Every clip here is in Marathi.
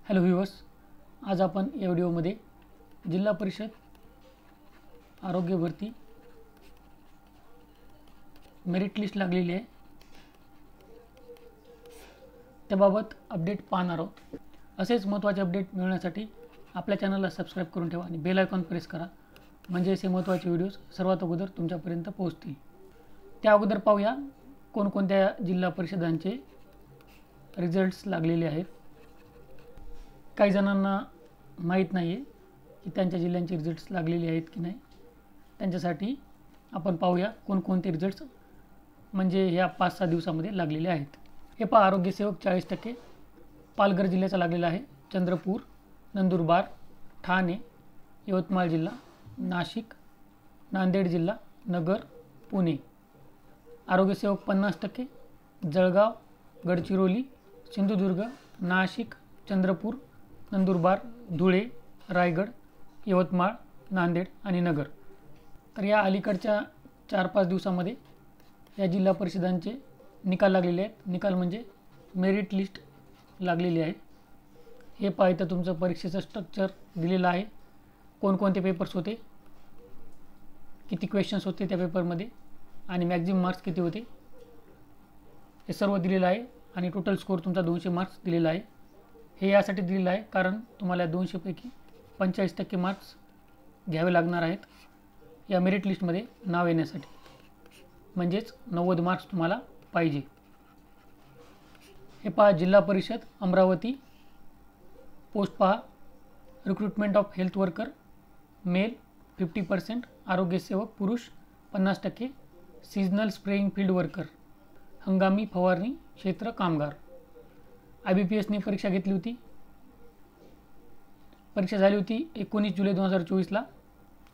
हॅलो व्ह्यूअर्स, आज आपण या व्हिडिओमध्ये जिल्हा परिषद आरोग्य भरती मेरिट लिस्ट लागलेली आहे त्याबाबत अपडेट पाहणार आहोत। असेच महत्त्वाचे अपडेट मिळवण्यासाठी आपल्या चॅनलला सबस्क्राईब करून ठेवा आणि बेल आयकॉन प्रेस करा, म्हणजे असे महत्त्वाचे व्हिडिओज सर्वात अगोदर तुमच्यापर्यंत पोहोचतील। त्या अगोदर पाहूया कोणकोणत्या जिल्हा परिषदांचे रिझल्ट्स लागलेले आहेत। काही जणांना माहीत नाही आहे की त्यांच्या जिल्ह्यांचे रिझल्ट्स लागलेले आहेत की नाही, त्यांच्यासाठी आपण पाहूया कोणकोणते रिझल्ट्स म्हणजे ह्या 5-6 दिवसामध्ये लागलेले आहेत। हे पहा, आरोग्य सेवक 40%, पालघर जिल्ह्याचा लागलेला आहे, चंद्रपूर, नंदुरबार, ठाणे, यवतमाळ जिल्हा, नाशिक, नांदेड जिल्हा, नगर, पुणे। आरोग्य सेवक 50%, जळगाव, गडचिरोली, सिंधुदुर्ग, नाशिक, चंद्रपूर, नंदुरबार, धुळे, रायगड, यवतमाळ, नांदेड आणि नगर। तर या अलीकडच्या 4-5 दिवसामध्ये या जिल्हा परिषदांचे निकाल लागलेले आहेत। निकाल म्हणजे मेरिट लिस्ट लागलेली आहे। हे पाहिजे तुमचं परीक्षेचं स्ट्रक्चर दिलेलं आहे, कोणकोणते पेपर्स होते, किती क्वेश्चन्स होते त्या पेपरमध्ये आणि मॅक्झिमम मार्क्स किती होते, हे सर्व दिलेलं आहे। आणि टोटल स्कोर तुमचा 200 मार्क्स दिलेला आहे। हे यासाठी दिलेलं आहे कारण तुम्हाला 200 पैकी 45% मार्क्स घ्यावे लागणार आहेत या मेरिट लिस्टमध्ये नाव येण्यासाठी, म्हणजेच 90 मार्क्स तुम्हाला पाहिजे। हे पहा, जिल्हा परिषद अमरावती, पोस्ट पहा, recruitment of health worker male 50%, आरोग्य सेवक पुरुष 50%, सीजनल स्प्रेइंग फील्ड वर्कर, हंगामी फवारणी क्षेत्र कामगार। IBPSने परीक्षा घेतली होती, परीक्षा झाली होती 19 जुलै 2024ला।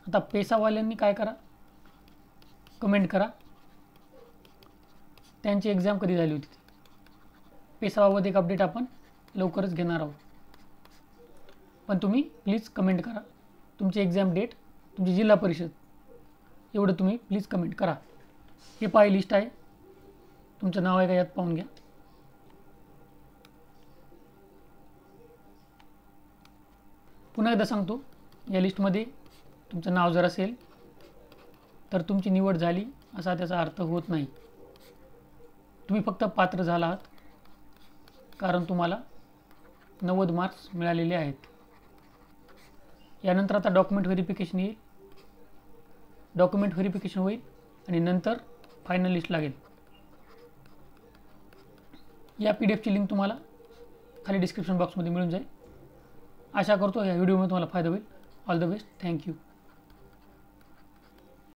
आता पेसावाल्यांनी काय करा, कमेंट करा त्यांची एक्झाम कधी झाली होती। पेसाबाबत एक अपडेट आपण लवकरच घेणार आहोत, पण तुम्ही प्लीज कमेंट करा तुमची एक्झाम डेट, तुमची जिल्हा परिषद, एवढं तुम्ही प्लीज कमेंट करा। हे पाही लिस्ट आहे, तुमचं नाव आहे का यात पाहून घ्या। पुन्हा एकदा सांगतो, या लिस्टमध्ये तुमचं नाव जर असेल तर तुमची निवड झाली असा त्याचा अर्थ होत नाही। तुम्ही फक्त पात्र झाला आहात कारण तुम्हाला 90 मार्क्स मिळालेले आहेत। यानंतर आता डॉक्युमेंट व्हेरिफिकेशन येईल, डॉक्युमेंट व्हेरिफिकेशन होईल आणि नंतर फायनल लिस्ट लागेल। या PDF ची लिंक तुम्हाला खाली डिस्क्रिप्शन बॉक्समध्ये मिळून जाईल। आशा करतो या व्हिडिओमध्ये तुम्हाला फायदा होईल। All the best, thank you.